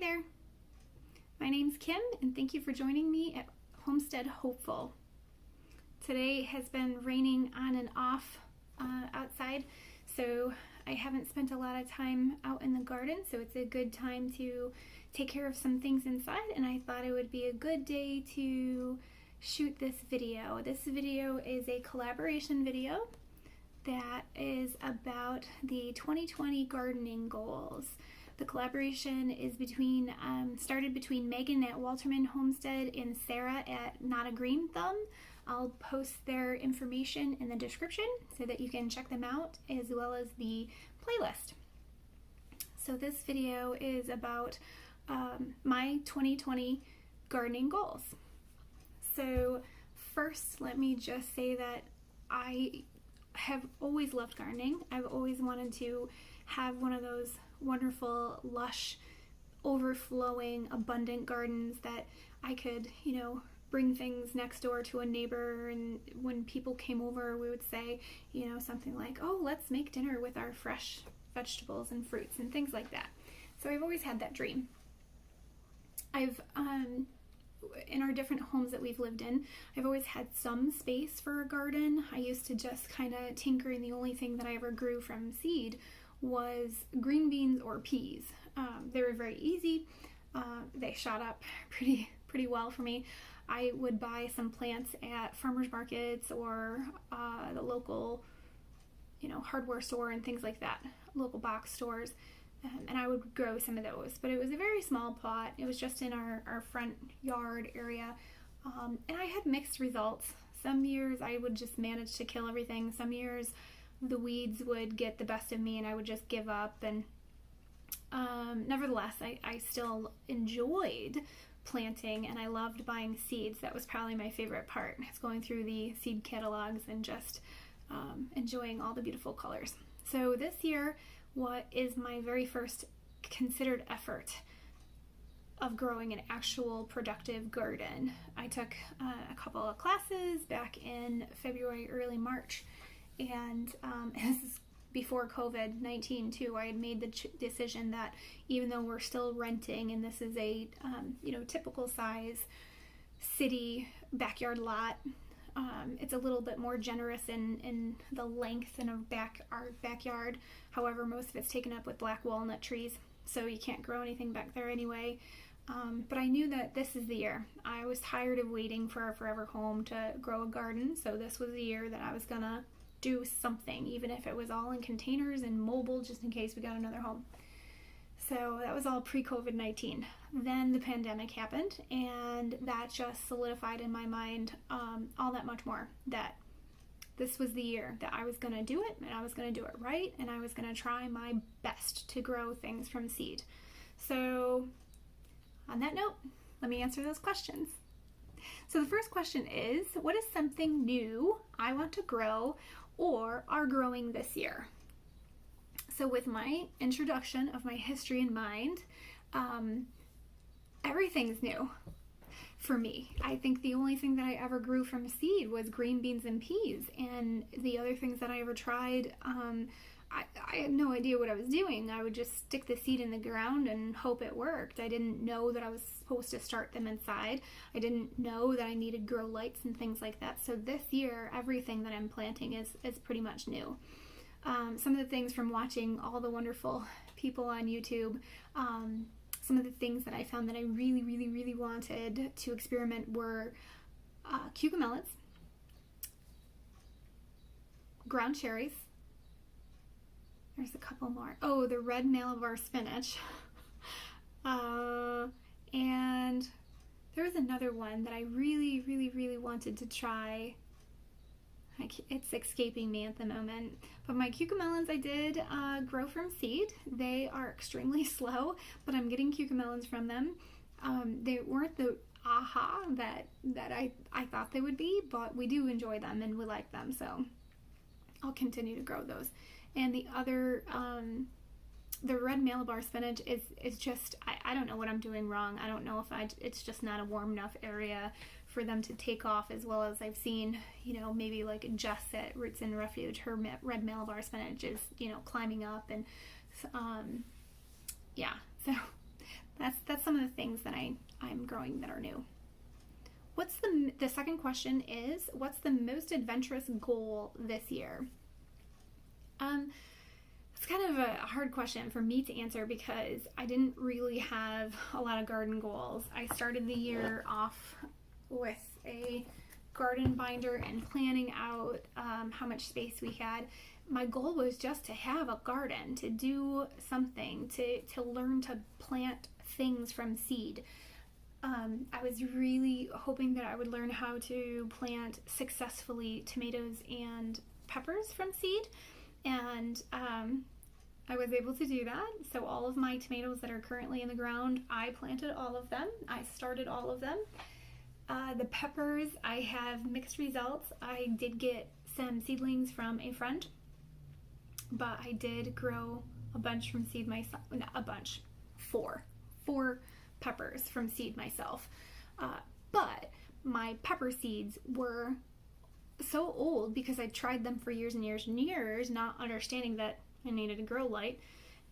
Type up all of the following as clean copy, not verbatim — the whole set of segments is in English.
Hi there, my name's Kim and thank you for joining me at Homestead Hopeful. Today has been raining on and off outside, so I haven't spent a lot of time out in the garden, so it's a good time to take care of some things inside, and I thought it would be a good day to shoot this video. This video is a collaboration video that is about the 2020 gardening goals. The collaboration is started between Megan at Walterman Homestead and Sarah at Not a Green Thumb. I'll post their information in the description so that you can check them out, as well as the playlist. So this video is about my 2020 gardening goals. So first, let me just say that I have always loved gardening. I've always wanted to have one of those wonderful, lush, overflowing, abundant gardens that I could, bring things next door to a neighbor, and when people came over, we would say, something like, oh, let's make dinner with our fresh vegetables and fruits and things like that. So I've always had that dream. I've, in our different homes that we've lived in, I've always had some space for a garden. I used to just kind of tinker, and the only thing that I ever grew from seed was green beans or peas. They were very easy. They shot up pretty well for me. I would buy some plants at farmers markets or the local, hardware store and things like that, local box stores, and I would grow some of those. But it was a very small plot. It was just in our front yard area, and I had mixed results. Some years I would just manage to kill everything. Some years the weeds would get the best of me and I would just give up. And nevertheless, I still enjoyed planting, and I loved buying seeds. That was probably my favorite part. It's going through the seed catalogs and just enjoying all the beautiful colors. So this year, what is my very first considered effort of growing an actual productive garden? I took a couple of classes back in February, early March, and this is before COVID-19 too. I had made the decision that even though we're still renting, and this is a typical size city backyard lot, it's a little bit more generous in the length in our backyard. However, most of it's taken up with black walnut trees, so you can't grow anything back there anyway. But I knew that this is the year. I was tired of waiting for a forever home to grow a garden, so this was the year that I was gonna do something, even if it was all in containers and mobile, just in case we got another home. So that was all pre-COVID-19. Then the pandemic happened, and that just solidified in my mind all that much more, that this was the year that I was going to do it, and I was going to do it right, and I was going to try my best to grow things from seed. So on that note, let me answer those questions. So the first question is, what is something new I want to grow or are growing this year? So with my introduction of my history in mind, everything's new for me. I think the only thing that I ever grew from seed was green beans and peas, and the other things that I ever tried, I had no idea what I was doing. I would just stick the seed in the ground and hope it worked. I didn't know that I was supposed to start them inside. I didn't know that I needed grow lights and things like that. So this year, everything that I'm planting is pretty much new. Some of the things from watching all the wonderful people on YouTube, some of the things that I found that I really wanted to experiment were cucamelons, ground cherries. There's a couple more. Oh, the red Malabar spinach. And there was another one that I really wanted to try. It's escaping me at the moment. But my cucamelons I did grow from seed. They are extremely slow, but I'm getting cucamelons from them. They weren't the aha that I thought they would be, but we do enjoy them and we like them, so I'll continue to grow those. And the other, the red Malabar spinach is just, I don't know what I'm doing wrong. I don't know if it's just not a warm enough area for them to take off as well as I've seen, maybe like Jess at Roots and Refuge, her red Malabar spinach is, climbing up, and yeah, so that's some of the things that I'm growing that are new. What's the second question is, what's the most adventurous goal this year? It's kind of a hard question for me to answer because I didn't really have a lot of garden goals. I started the year off with a garden binder and planning out how much space we had. My goal was just to have a garden, to do something, to learn to plant things from seed. I was really hoping that I would learn how to plant successfully tomatoes and peppers from seed, and I was able to do that. So all of my tomatoes that are currently in the ground, I planted all of them. I started all of them. The peppers, I have mixed results. I did get some seedlings from a friend, but I did grow a bunch from seed myself. Not a bunch, four peppers from seed myself. But my pepper seeds were so old because I tried them for years and years and years, not understanding that I needed a grow light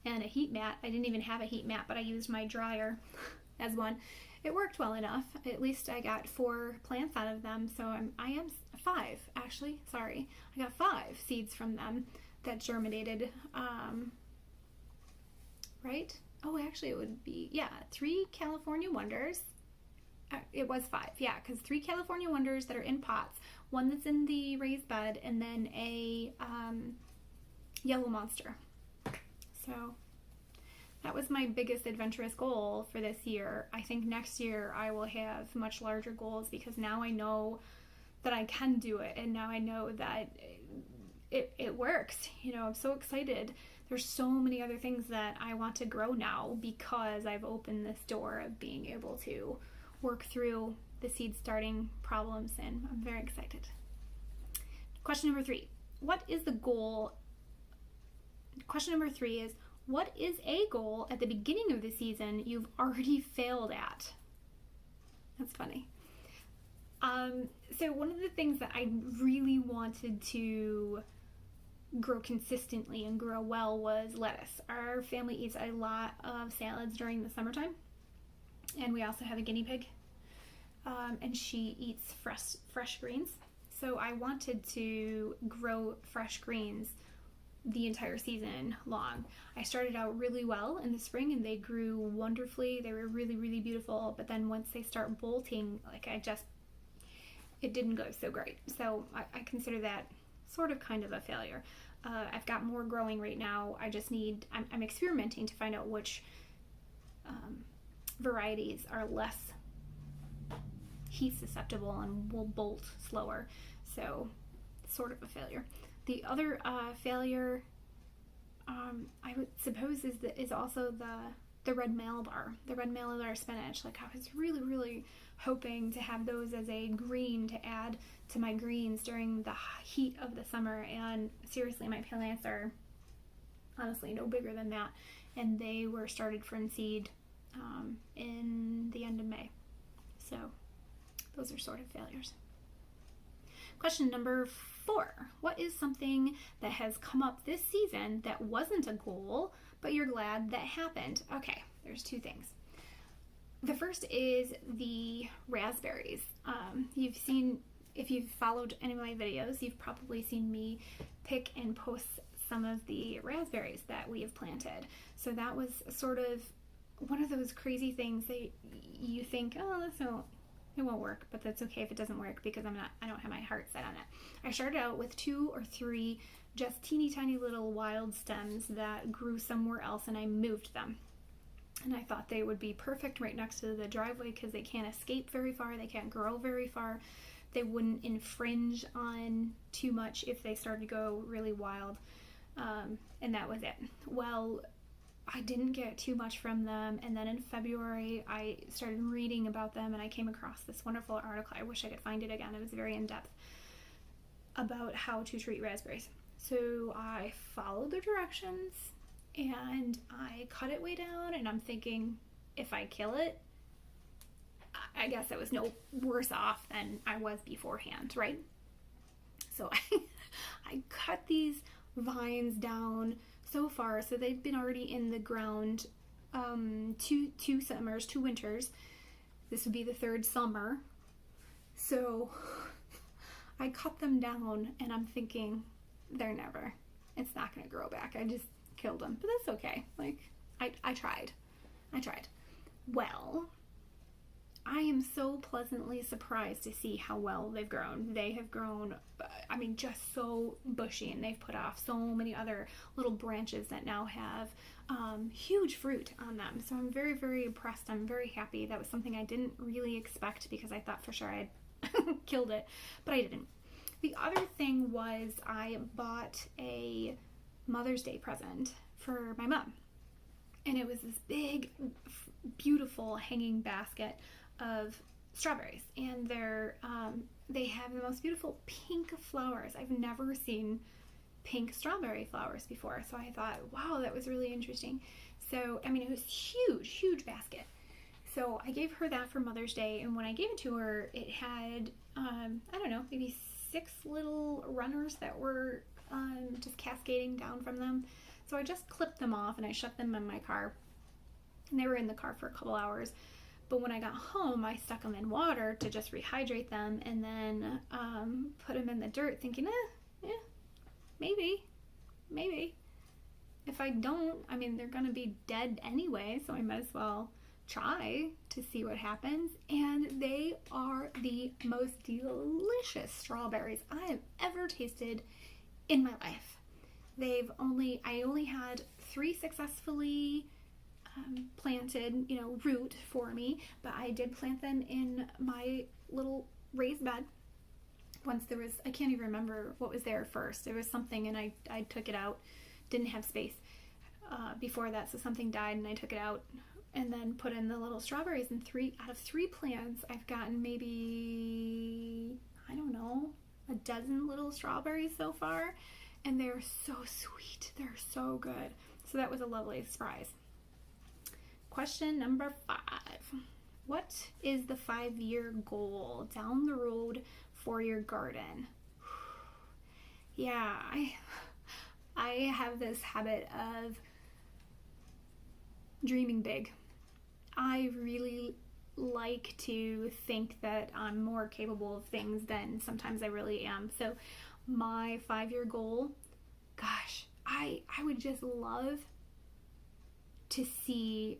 and a heat mat. I didn't even have a heat mat, but I used my dryer as one. It worked well enough. At least I got 4 plants out of them. So I am 5, actually. Sorry. I got 5 seeds from them that germinated. Right? Oh, actually it would be, 3 California Wonders. It was 5, because 3 California Wonders that are in pots, 1 that's in the raised bed, and then a yellow monster. So that was my biggest adventurous goal for this year. I think next year I will have much larger goals because now I know that I can do it, and now I know that it works. I'm so excited. There's so many other things that I want to grow now because I've opened this door of being able to work through the seed starting problems, and I'm very excited. Question number 3. What is the goal? Question number 3 is, what is a goal at the beginning of the season you've already failed at? That's funny. So one of the things that I really wanted to grow consistently and grow well was lettuce. Our family eats a lot of salads during the summertime, and we also have a guinea pig, and she eats fresh greens. So I wanted to grow fresh greens the entire season long. I started out really well in the spring and they grew wonderfully. They were really, really beautiful, but then once they start bolting, it didn't go so great. So I consider that sort of kind of a failure. I've got more growing right now. I'm experimenting to find out which varieties are less heat susceptible and will bolt slower. So sort of a failure. The other failure, I would suppose, is also the red malabar, spinach. I was really, really hoping to have those as a green to add to my greens during the heat of the summer, and seriously, my plants are honestly no bigger than that, and they were started from seed in the end of May. So those are sort of failures. Question number 4. What is something that has come up this season that wasn't a goal, but you're glad that happened? Okay, there's 2 things. The first is the raspberries. If you've followed any of my videos, you've probably seen me pick and post some of the raspberries that we have planted. So that was sort of one of those crazy things that you think, it won't work, but that's okay if it doesn't work because I don't have my heart set on it. I started out with 2 or 3 just teeny tiny little wild stems that grew somewhere else, and I moved them. And I thought they would be perfect right next to the driveway because they can't escape very far, they can't grow very far. They wouldn't infringe on too much if they started to go really wild. And that was it. Well, I didn't get too much from them, and then in February I started reading about them, and I came across this wonderful article. I wish I could find it again. It was very in-depth about how to treat raspberries. So I followed the directions and I cut it way down, and I'm thinking, if I kill it, I guess I was no worse off than I was beforehand, right? So I cut these vines down so far, so they'd been already in the ground two summers, 2 winters. This would be the 3rd summer. So I cut them down and I'm thinking it's not going to grow back. I just killed them, but that's okay. Like I tried. Well, I am so pleasantly surprised to see how well they've grown. They have grown, I mean, just so bushy, and they've put off so many other little branches that now have huge fruit on them. So I'm very, very impressed. I'm very happy. That was something I didn't really expect because I thought for sure I'd killed it, but I didn't. The other thing was I bought a Mother's Day present for my mom, and it was this big, beautiful hanging basket of strawberries, and they have the most beautiful pink flowers. I've never seen pink strawberry flowers before, so I thought, wow, that was really interesting. So, I mean, it was huge basket. So I gave her that for Mother's Day, and when I gave it to her, it had, I don't know, maybe 6 little runners that were just cascading down from them. So I just clipped them off and I shut them in my car, and they were in the car for a couple hours. But when I got home, I stuck them in water to just rehydrate them, and then put them in the dirt thinking, maybe. If I don't, I mean, they're going to be dead anyway, so I might as well try to see what happens. And they are the most delicious strawberries I have ever tasted in my life. I only had 3 successfully planted, root for me, but I did plant them in my little raised bed. Once there was, I can't even remember what was there first. There was something and I took it out. Didn't have space before that, so something died and I took it out and then put in the little strawberries. And out of 3 plants, I've gotten maybe, I don't know, a dozen little strawberries so far, and they're so sweet. They're so good. So that was a lovely surprise. Question number 5. What is the 5-year goal down the road for your garden? Yeah, I have this habit of dreaming big. I really like to think that I'm more capable of things than sometimes I really am. So my 5-year goal, gosh, I would just love to see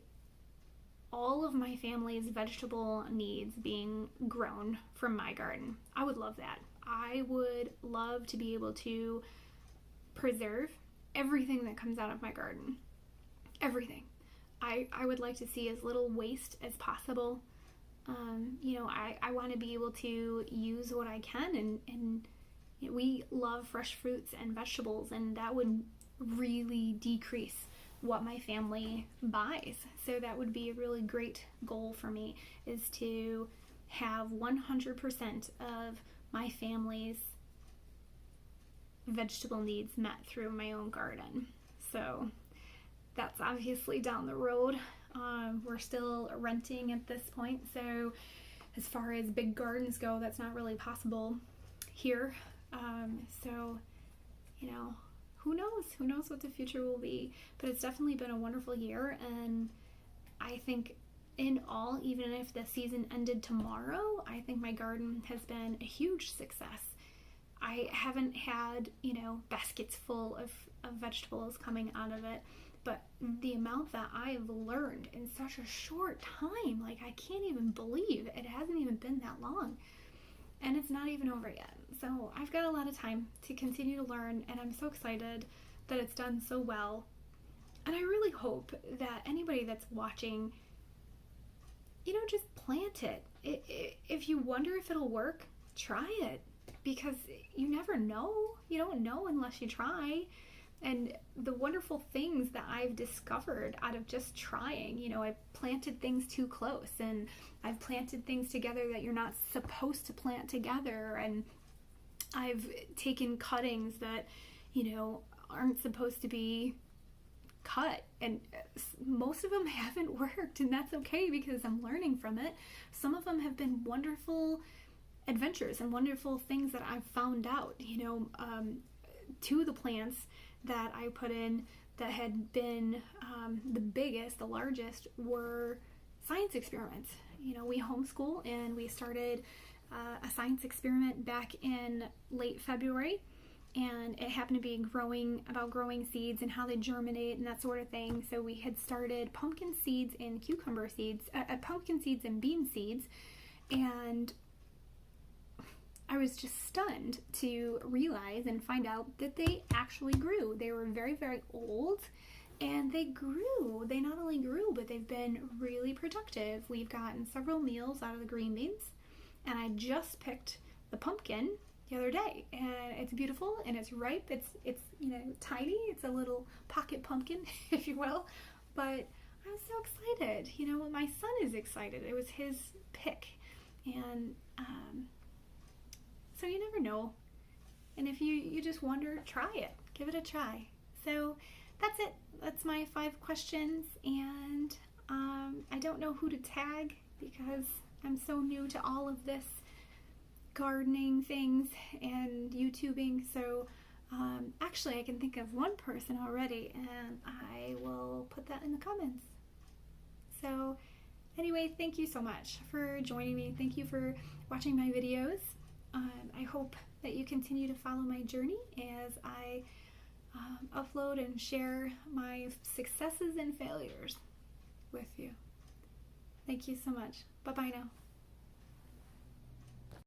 all of my family's vegetable needs being grown from my garden. I would love that. I would love to be able to preserve everything that comes out of my garden. Everything. I would like to see as little waste as possible. I want to be able to use what I can, and we love fresh fruits and vegetables, and that would really decrease what my family buys. So that would be a really great goal for me, is to have 100% of my family's vegetable needs met through my own garden. So that's obviously down the road. We're still renting at this point, so as far as big gardens go, that's not really possible here. So who knows what the future will be, but it's definitely been a wonderful year. And I think in all, even if the season ended tomorrow, I think my garden has been a huge success. I haven't had baskets full of vegetables coming out of it, but the amount that I've learned in such a short time, like, I can't even believe it hasn't even been that long, and it's not even over yet. So I've got a lot of time to continue to learn, and I'm so excited that it's done so well. And I really hope that anybody that's watching, just plant it. If you wonder if it'll work, try it, because you never know. You don't know unless you try. And the wonderful things that I've discovered out of just trying, I've planted things too close, and I've planted things together that you're not supposed to plant together, and I've taken cuttings that, aren't supposed to be cut, and most of them haven't worked, and that's okay because I'm learning from it. Some of them have been wonderful adventures and wonderful things that I've found out, 2 of the plants that I put in that had been the biggest, the largest, were science experiments. You know, we homeschool, and we started a science experiment back in late February, and it happened to be about growing seeds and how they germinate and that sort of thing. So we had started pumpkin seeds and cucumber seeds, pumpkin seeds and bean seeds, and I was just stunned to realize and find out that they actually grew. They were very, very old, and they grew. They not only grew, but they've been really productive. We've gotten several meals out of the green beans, and I just picked the pumpkin the other day, and it's beautiful and it's ripe. It's you know, tiny. It's a little pocket pumpkin, if you will. But I'm so excited. You know, my son is excited. It was his pick, and so you never know. And if you just wonder, try it. Give it a try. So that's it. That's my 5 questions, and I don't know who to tag because I'm so new to all of this gardening things and YouTubing. So actually I can think of one person already, and I will put that in the comments. So anyway, thank you so much for joining me. Thank you for watching my videos. I hope that you continue to follow my journey as I upload and share my successes and failures with you. Thank you so much. Bye-bye now.